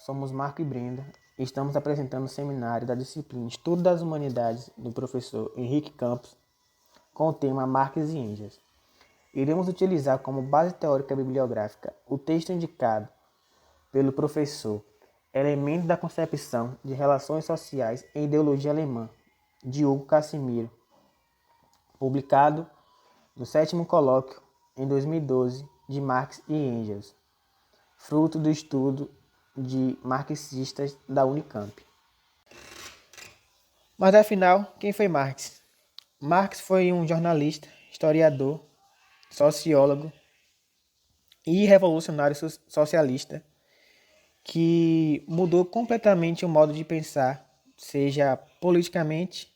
somos Marco e Brenda e estamos apresentando o seminário da disciplina Estudo das Humanidades do professor Henrique Campos com o tema Marx e Engels. Iremos utilizar como base teórica bibliográfica o texto indicado pelo professor Elementos da Concepção de Relações Sociais em Ideologia Alemã, de Hugo Casimiro, publicado no 7º Colóquio em 2012 de Marx e Engels, fruto do estudo de marxistas da Unicamp. Mas afinal, quem foi Marx? Marx foi um jornalista, historiador, sociólogo e revolucionário socialista que mudou completamente o modo de pensar, seja politicamente,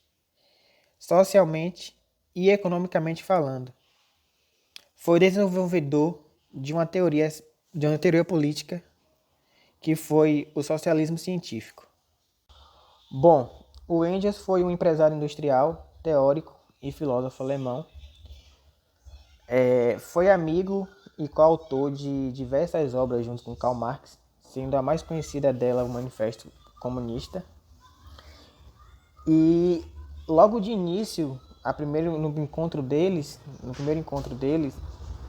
socialmente e economicamente falando. Foi desenvolvedor de uma teoria política que foi o socialismo científico. Bom, o Engels foi um empresário industrial, teórico e filósofo alemão. Foi amigo e coautor de diversas obras junto com Karl Marx, sendo a mais conhecida dela o Manifesto Comunista. E logo de início, no primeiro encontro deles,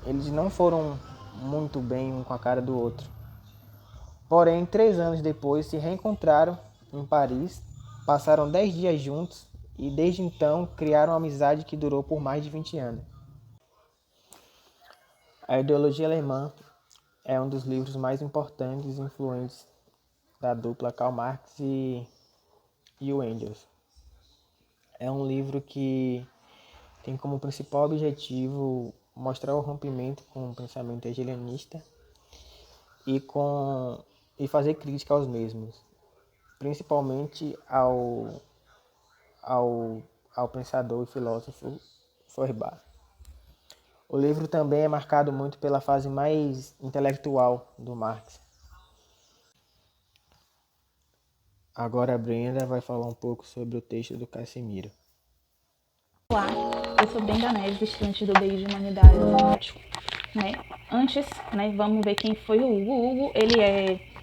eles não foram muito bem um com a cara do outro. Porém, 3 anos depois, se reencontraram em Paris, passaram 10 dias juntos e desde então criaram uma amizade que durou por mais de 20 anos. A Ideologia Alemã é um dos livros mais importantes e influentes da dupla Karl Marx e o Engels. É um livro que tem como principal objetivo mostrar o rompimento com o pensamento hegelionista e fazer crítica aos mesmos, principalmente ao pensador e filósofo Feuerbach. O livro também é marcado muito pela fase mais intelectual do Marx. Agora a Brenda vai falar um pouco sobre o texto do Casimiro. Olá, eu sou Brenda Neves, estudante do BI de Humanidades. Antes, vamos ver quem foi o Hugo.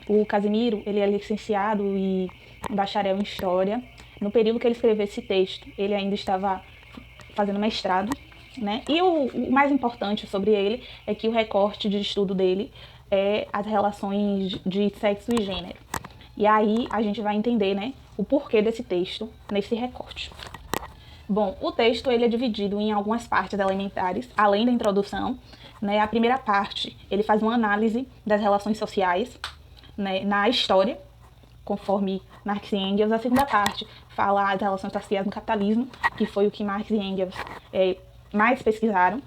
O Casimiro, ele é licenciado e bacharel em História. No período que ele escreveu esse texto, ele ainda estava fazendo mestrado. E o mais importante sobre ele é que o recorte de estudo dele é as relações de sexo e gênero. E aí a gente vai entender o porquê desse texto nesse recorte. Bom, o texto ele é dividido em algumas partes elementares, além da introdução. A primeira parte, ele faz uma análise das relações sociais na história, conforme Marx e Engels. A segunda parte fala das relações sociais no capitalismo, que foi o que Marx e Engels mais pesquisaram.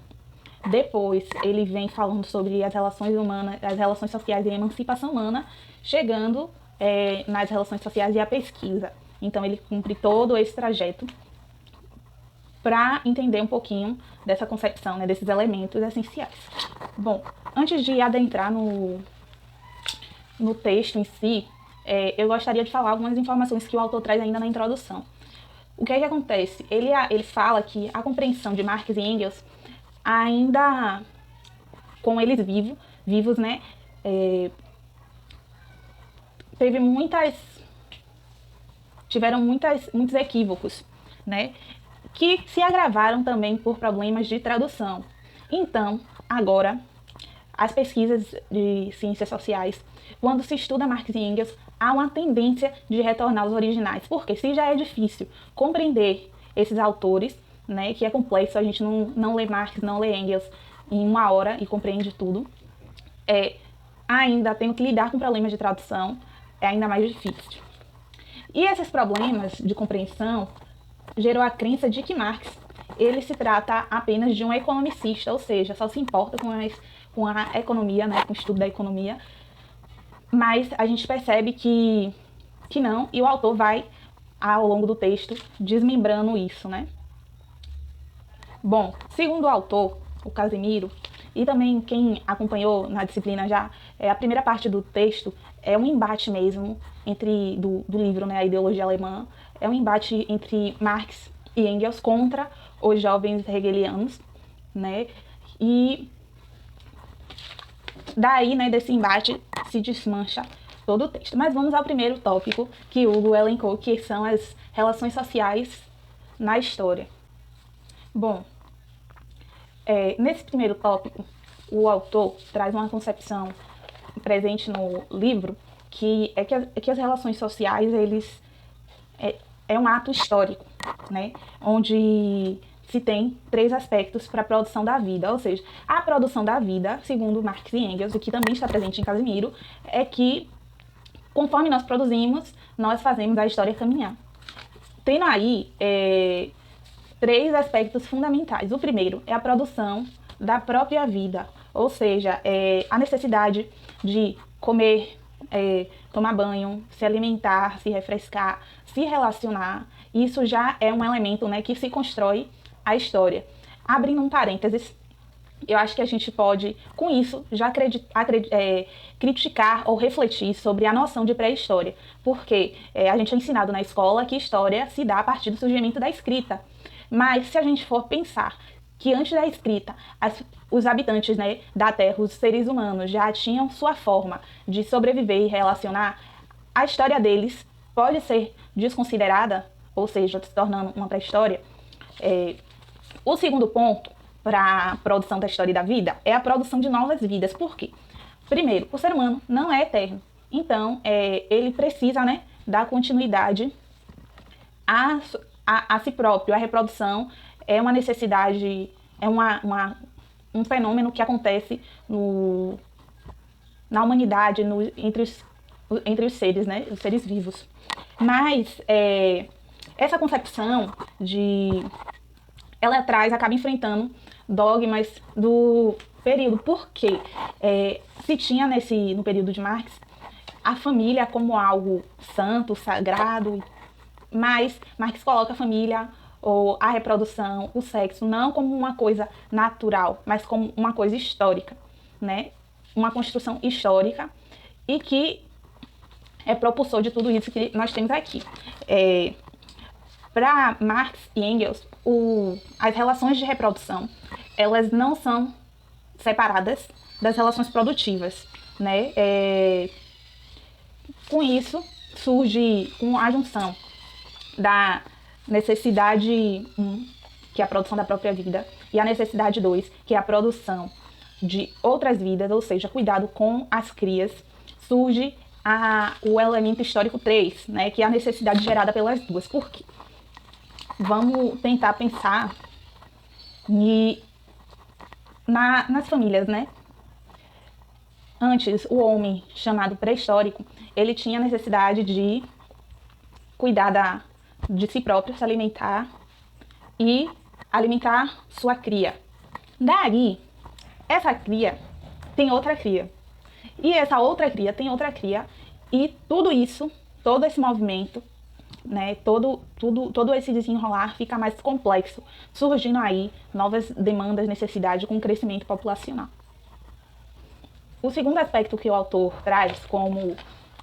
Depois, ele vem falando sobre as relações humanas, as relações sociais e a emancipação humana, chegando nas relações sociais e a pesquisa. Então, ele cumpre todo esse trajeto para entender um pouquinho dessa concepção, desses elementos essenciais. Bom, antes de adentrar no texto em si, eu gostaria de falar algumas informações que o autor traz ainda na introdução. O que é que acontece? Ele fala que a compreensão de Marx e Engels, ainda com eles vivos, tiveram muitos equívocos, que se agravaram também por problemas de tradução. Então, agora, as pesquisas de ciências sociais, quando se estuda Marx e Engels, há uma tendência de retornar aos originais, porque se já é difícil compreender esses autores, que é complexo, a gente não lê Marx, não lê Engels em 1 hora e compreende tudo, ainda tendo que lidar com problemas de tradução, é ainda mais difícil. E esses problemas de compreensão gerou a crença de que Marx ele se trata apenas de um economicista, ou seja, só se importa com a economia, com o estudo da economia, mas a gente percebe que não, e o autor vai, ao longo do texto, desmembrando isso, Bom, segundo o autor, o Casimiro, e também quem acompanhou na disciplina já, a primeira parte do texto é um embate mesmo do livro, a Ideologia Alemã, é um embate entre Marx e Engels contra os jovens hegelianos, e daí, desse embate se desmancha todo o texto. Mas vamos ao primeiro tópico que Hugo elencou, que são as relações sociais na história. Bom, nesse primeiro tópico, o autor traz uma concepção presente no livro que as relações sociais, é um ato histórico, né? Onde se tem 3 aspectos para a produção da vida, ou seja, a produção da vida, segundo Marx e Engels, o que também está presente em Casimiro, é que conforme nós produzimos, nós fazemos a história caminhar. Tendo aí 3 aspectos fundamentais. O primeiro é a produção da própria vida, ou seja, a necessidade de comer, tomar banho, se alimentar, se refrescar, se relacionar. Isso já é um elemento, né, que se constrói a história. Abrindo um parênteses, eu acho que a gente pode, com isso, já criticar ou refletir sobre a noção de pré-história, porque a gente é ensinado na escola que história se dá a partir do surgimento da escrita. Mas se a gente for pensar que antes da escrita, os habitantes, né, da Terra, os seres humanos, já tinham sua forma de sobreviver e relacionar, a história deles pode ser desconsiderada, ou seja, se tornando uma pré-história. O segundo ponto para a produção da história e da vida é a produção de novas vidas. Por quê? Primeiro, o ser humano não é eterno. Então, ele precisa, né, dar continuidade a si próprio. A reprodução é uma necessidade, é um fenômeno que acontece na humanidade, entre os seres, né, os seres vivos. Mas essa concepção ela acaba enfrentando dogmas do período, porque se tinha no período de Marx a família como algo santo, sagrado, mas Marx coloca a família ou a reprodução, o sexo, não como uma coisa natural, mas como uma coisa histórica, né? Uma construção histórica e que é propulsor de tudo isso que nós temos aqui. Para Marx e Engels, as relações de reprodução, elas não são separadas das relações produtivas, né? Com isso, surge a junção da necessidade 1, que é a produção da própria vida, e a necessidade 2, que é a produção de outras vidas, ou seja, cuidado com as crias, surge o elemento histórico 3, né, que é a necessidade gerada pelas duas. Por quê? Vamos tentar pensar nas famílias, né? Antes, o homem, chamado pré-histórico, ele tinha necessidade de cuidar de si próprio, se alimentar e alimentar sua cria. Daí, essa cria tem outra cria. E essa outra cria tem outra cria. E tudo isso, todo esse movimento, né, todo esse desenrolar fica mais complexo, surgindo aí novas demandas, necessidades com o crescimento populacional. O segundo aspecto que o autor traz, como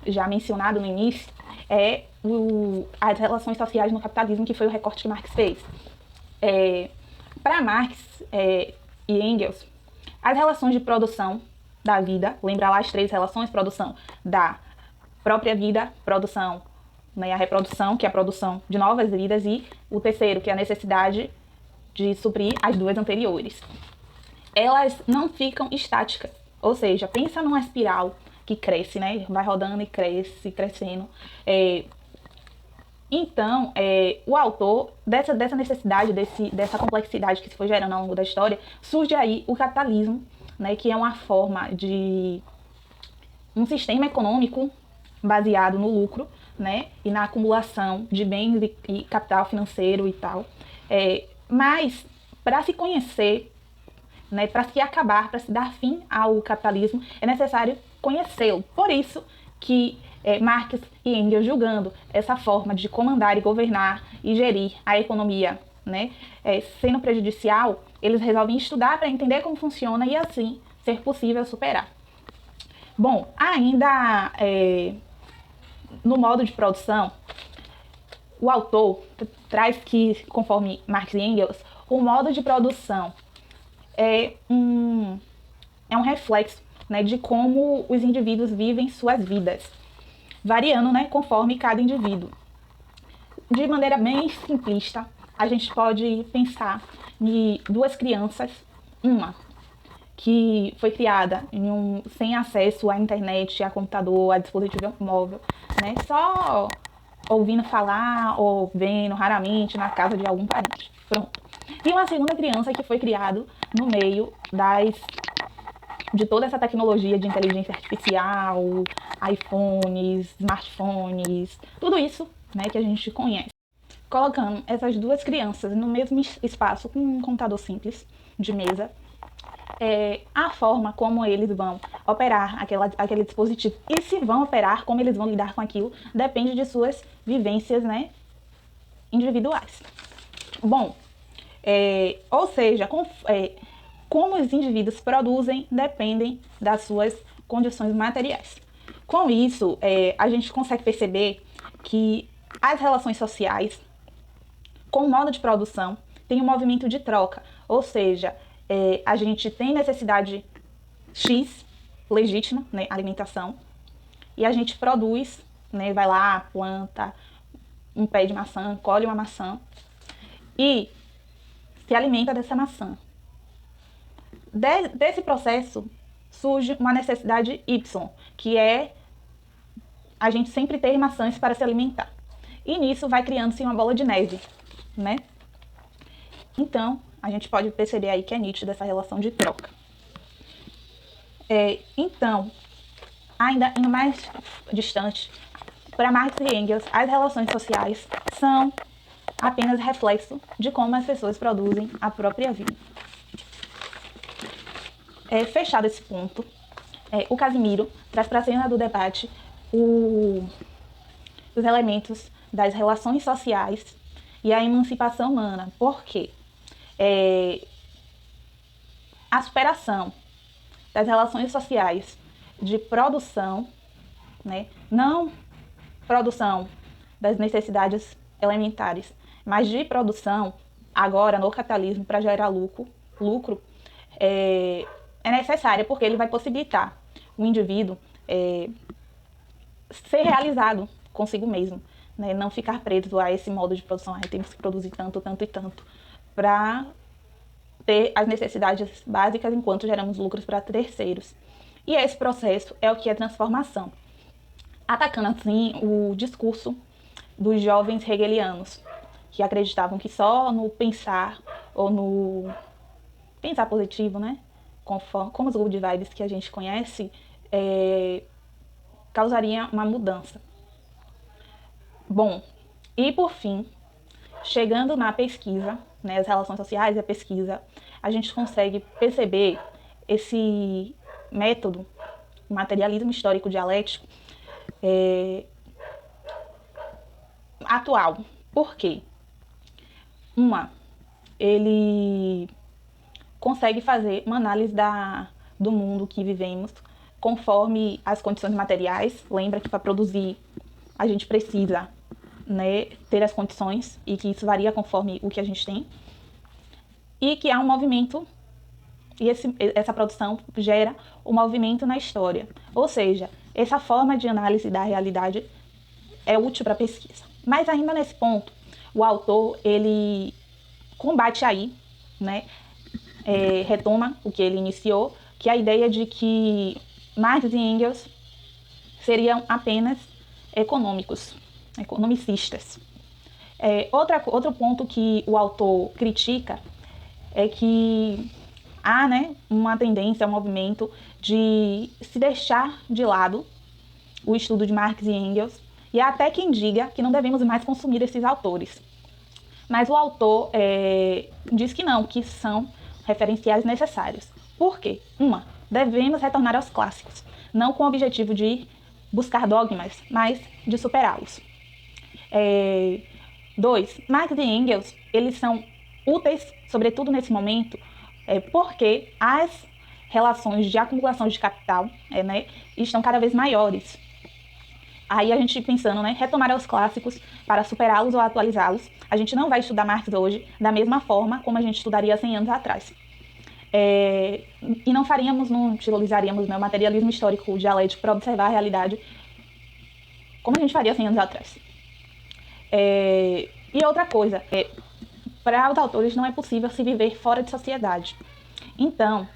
já mencionado no início, é as relações sociais no capitalismo, que foi o recorte que Marx fez. Para Marx e Engels, as relações de produção da vida, lembra lá as 3 relações: produção da própria vida, produção, né, a reprodução, que é a produção de novas vidas, e o terceiro, que é a necessidade de suprir as 2 anteriores. Elas não ficam estáticas, ou seja, pensa numa espiral que cresce, né, vai rodando e cresce, crescendo. Então, o autor, dessa necessidade, dessa complexidade que se foi gerando ao longo da história, surge aí o capitalismo, né, que é uma forma de um sistema econômico baseado no lucro, né, e na acumulação de bens e capital financeiro e tal. Mas, para se conhecer, né, para se acabar, para se dar fim ao capitalismo, é necessário conhecê-lo. Por isso que Marx e Engels, julgando essa forma de comandar e governar e gerir a economia, né, sendo prejudicial, eles resolvem estudar para entender como funciona e assim ser possível superar. Bom, ainda no modo de produção, o autor traz que, conforme Marx e Engels, o modo de produção é um reflexo, né, de como os indivíduos vivem suas vidas. variando, né, conforme cada indivíduo. De maneira bem simplista, a gente pode pensar em duas crianças, uma que foi criada sem acesso à internet, a computador, a dispositivo móvel, né, só ouvindo falar ou vendo raramente na casa de algum parente. Pronto. E uma segunda criança que foi criada no meio de toda essa tecnologia de inteligência artificial, iPhones, smartphones, tudo isso, né, que a gente conhece. Colocando essas duas crianças no mesmo espaço com um computador simples de mesa, a forma como eles vão operar aquele dispositivo e se vão operar, como eles vão lidar com aquilo, depende de suas vivências, né, individuais. Bom, ou seja, como os indivíduos produzem dependem das suas condições materiais. Com isso, a gente consegue perceber que as relações sociais, com o modo de produção, tem um movimento de troca, ou seja, a gente tem necessidade X, legítima, né, alimentação, e a gente produz, né, vai lá, planta um pé de maçã, colhe uma maçã e se alimenta dessa maçã. Desse processo surge uma necessidade Y, que é a gente sempre ter maçãs para se alimentar. E nisso vai criando-se uma bola de neve, né? Então, a gente pode perceber aí que é nítida essa relação de troca. Então, ainda indo mais distante, para Marx e Engels, as relações sociais são apenas reflexo de como as pessoas produzem a própria vida. Fechado esse ponto, o Casimiro traz para a cena do debate os elementos das relações sociais e a emancipação humana. Por quê? A superação das relações sociais de produção, né, não produção das necessidades elementares, mas de produção, agora no capitalismo, para gerar lucro é necessária, porque ele vai possibilitar o indivíduo ser realizado consigo mesmo, né, não ficar preso a esse modo de produção. Temos que produzir tanto, tanto e tanto, para ter as necessidades básicas enquanto geramos lucros para terceiros. E esse processo é o que é transformação, atacando assim o discurso dos jovens hegelianos, que acreditavam que só no pensar, ou no pensar positivo, né, como os good vibes que a gente conhece, causaria uma mudança. Bom, e por fim, chegando na pesquisa, né, as relações sociais e a pesquisa, a gente consegue perceber esse método, materialismo histórico dialético, atual. Por quê? Ele consegue fazer uma análise do mundo que vivemos conforme as condições materiais. Lembra que para produzir a gente precisa, né, ter as condições, e que isso varia conforme o que a gente tem, e que há um movimento, e essa produção gera um movimento na história. Ou seja, essa forma de análise da realidade é útil para a pesquisa. Mas ainda nesse ponto, o autor, ele combate aí, né, retoma o que ele iniciou, que é a ideia de que Marx e Engels seriam apenas economicistas. Outro ponto que o autor critica é que há, né, uma tendência, um movimento de se deixar de lado o estudo de Marx e Engels, e há até quem diga que não devemos mais consumir esses autores. Mas o autor diz que não, que são referenciais necessários. Por quê? Devemos retornar aos clássicos, não com o objetivo de buscar dogmas, mas de superá-los. 2. Marx e Engels, eles são úteis, sobretudo nesse momento, porque as relações de acumulação de capital, né, estão cada vez maiores. Aí a gente pensando, né, retomar aos clássicos para superá-los ou atualizá-los. A gente não vai estudar Marx hoje da mesma forma como a gente estudaria 100 anos atrás. E não utilizaríamos, né, o materialismo histórico dialético para observar a realidade como a gente faria 100 anos atrás. E outra coisa, para os autores não é possível se viver fora de sociedade. Então,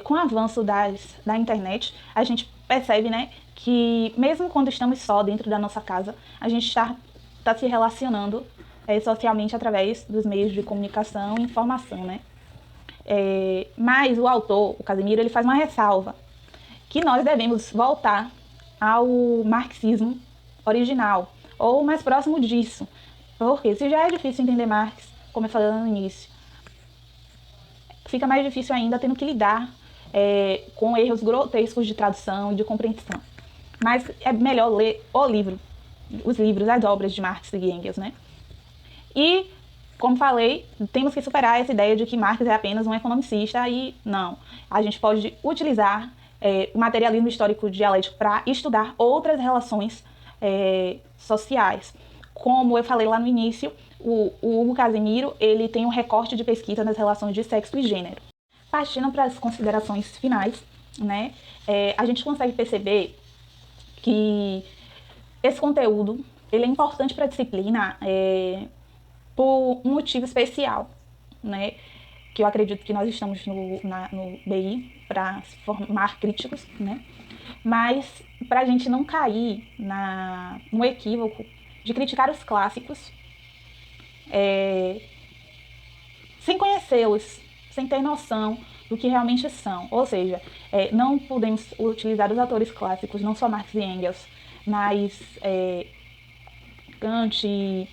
com o avanço da internet, a gente percebe, né, que mesmo quando estamos só dentro da nossa casa, a gente está se relacionando socialmente através dos meios de comunicação e informação, né? Mas o autor, o Casimiro, ele faz uma ressalva, que nós devemos voltar ao marxismo original, ou mais próximo disso. Porque se já é difícil entender Marx, como eu falei no início, fica mais difícil ainda tendo que lidar com erros grotescos de tradução e de compreensão. Mas é melhor ler os livros, as obras de Marx e Engels, né? E, como falei, temos que superar essa ideia de que Marx é apenas um economicista e não. A gente pode utilizar o materialismo histórico dialético para estudar outras relações sociais. Como eu falei lá no início, o Hugo Casimiro, ele tem um recorte de pesquisa nas relações de sexo e gênero. Partindo para as considerações finais, né, a gente consegue perceber que esse conteúdo ele é importante para a disciplina por um motivo especial, né, que eu acredito que nós estamos no BI para formar críticos, né, mas para a gente não cair no equívoco de criticar os clássicos sem conhecê-los, sem ter noção do que realmente são. Ou seja, não podemos utilizar os autores clássicos, não só Marx e Engels, mas Kant,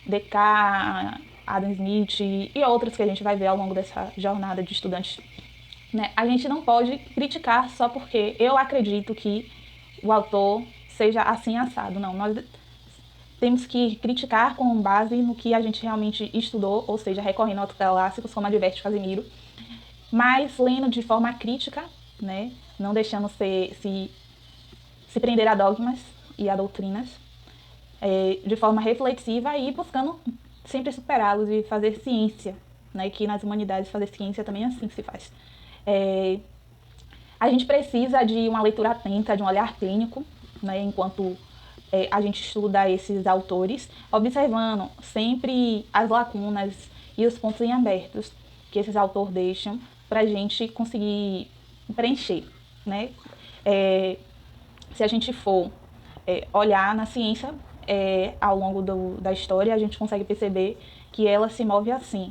Descartes, Adam Smith e outros que a gente vai ver ao longo dessa jornada de estudantes. Né? A gente não pode criticar só porque eu acredito que o autor seja assim assado. Não, nós temos que criticar com base no que a gente realmente estudou, ou seja, recorrendo aos clássicos, como adverte Casimiro, mas lendo de forma crítica, né? Não deixando se prender a dogmas e a doutrinas, de forma reflexiva e buscando sempre superá-los e fazer ciência, né? Que nas humanidades fazer ciência também assim se faz. A gente precisa de uma leitura atenta, de um olhar clínico, né? Enquanto a gente estuda esses autores, observando sempre as lacunas e os pontos em abertos que esses autores deixam para a gente conseguir preencher, né? Se a gente for olhar na ciência ao longo da história, a gente consegue perceber que ela se move assim.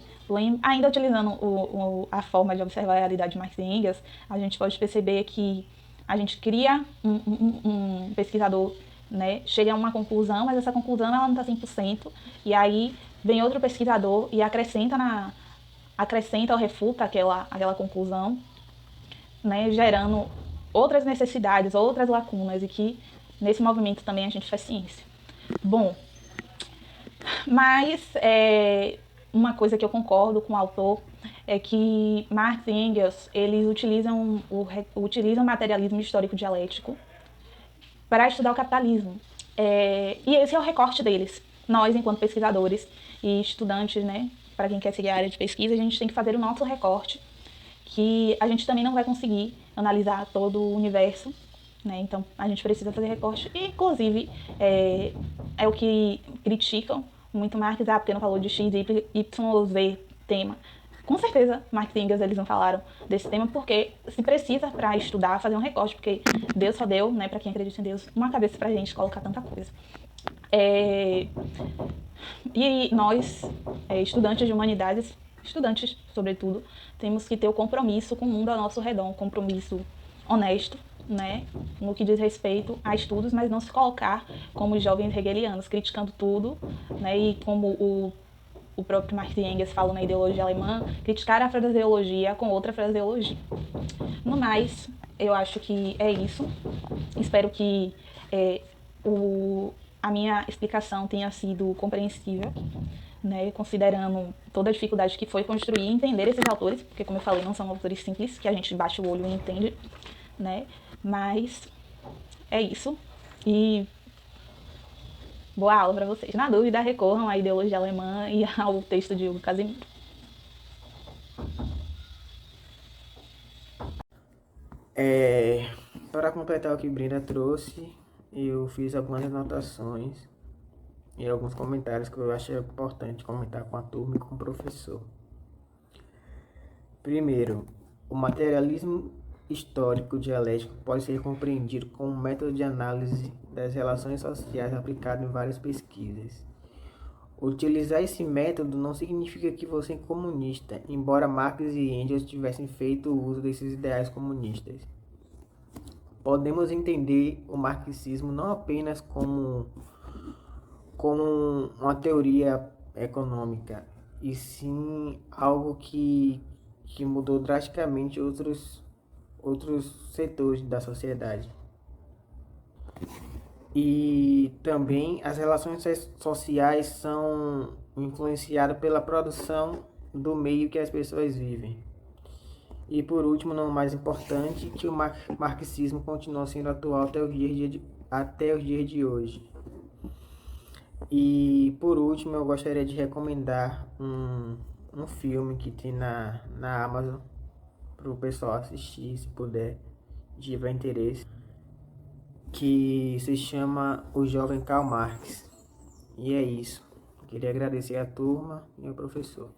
Ainda utilizando a forma de observar a realidade de Marx e Engels, a gente pode perceber que a gente cria um pesquisador, né, chega a uma conclusão, mas essa conclusão ela não está 100%, e aí vem outro pesquisador e acrescenta ou refuta aquela conclusão, né, gerando outras necessidades, outras lacunas, e que nesse movimento também a gente faz ciência. Bom, mas uma coisa que eu concordo com o autor é que Marx e Engels, eles utilizam o materialismo histórico dialético para estudar o capitalismo. E esse é o recorte deles. Nós, enquanto pesquisadores e estudantes, né, para quem quer seguir a área de pesquisa, a gente tem que fazer o nosso recorte, que a gente também não vai conseguir analisar todo o universo, né? Então a gente precisa fazer recorte. E, inclusive, é o que criticam muito Marx, porque não falou de X, Y, Z tema. Com certeza, Marx e Engels, eles não falaram desse tema porque se precisa para estudar, fazer um recorte, porque Deus só deu, né, para quem acredita em Deus, uma cabeça pra gente colocar tanta coisa. E nós, estudantes de humanidades, estudantes sobretudo, temos que ter o compromisso com o mundo ao nosso redor, um compromisso honesto, né, no que diz respeito a estudos, mas não se colocar como jovens hegelianos, criticando tudo, né, e como o próprio Marx e Engels falam na ideologia alemã, criticar a fraseologia com outra fraseologia. No mais, eu acho que é isso. Espero que a minha explicação tenha sido compreensível, né, considerando toda a dificuldade que foi construir e entender esses autores, porque, como eu falei, não são autores simples, que a gente baixa o olho e entende, né, mas é isso. E boa aula para vocês. Na dúvida, recorram à ideologia alemã e ao texto de Hugo Casimiro. Para completar o que Brenda trouxe, eu fiz algumas anotações e alguns comentários que eu achei importante comentar com a turma e com o professor. Primeiro, o materialismo histórico dialético pode ser compreendido como um método de análise das relações sociais aplicado em várias pesquisas. Utilizar esse método não significa que você é comunista, embora Marx e Engels tivessem feito uso desses ideais comunistas. Podemos entender o marxismo não apenas como uma teoria econômica, e sim algo que mudou drasticamente outros setores da sociedade. E também as relações sociais são influenciadas pela produção do meio que as pessoas vivem. E por último, não mais importante, que o marxismo continua sendo atual até os dias de hoje. E por último, eu gostaria de recomendar um filme que tem na Amazon para o pessoal assistir, se puder, se tiver interesse, que se chama O Jovem Karl Marx. E é isso. Queria agradecer a turma e ao professor.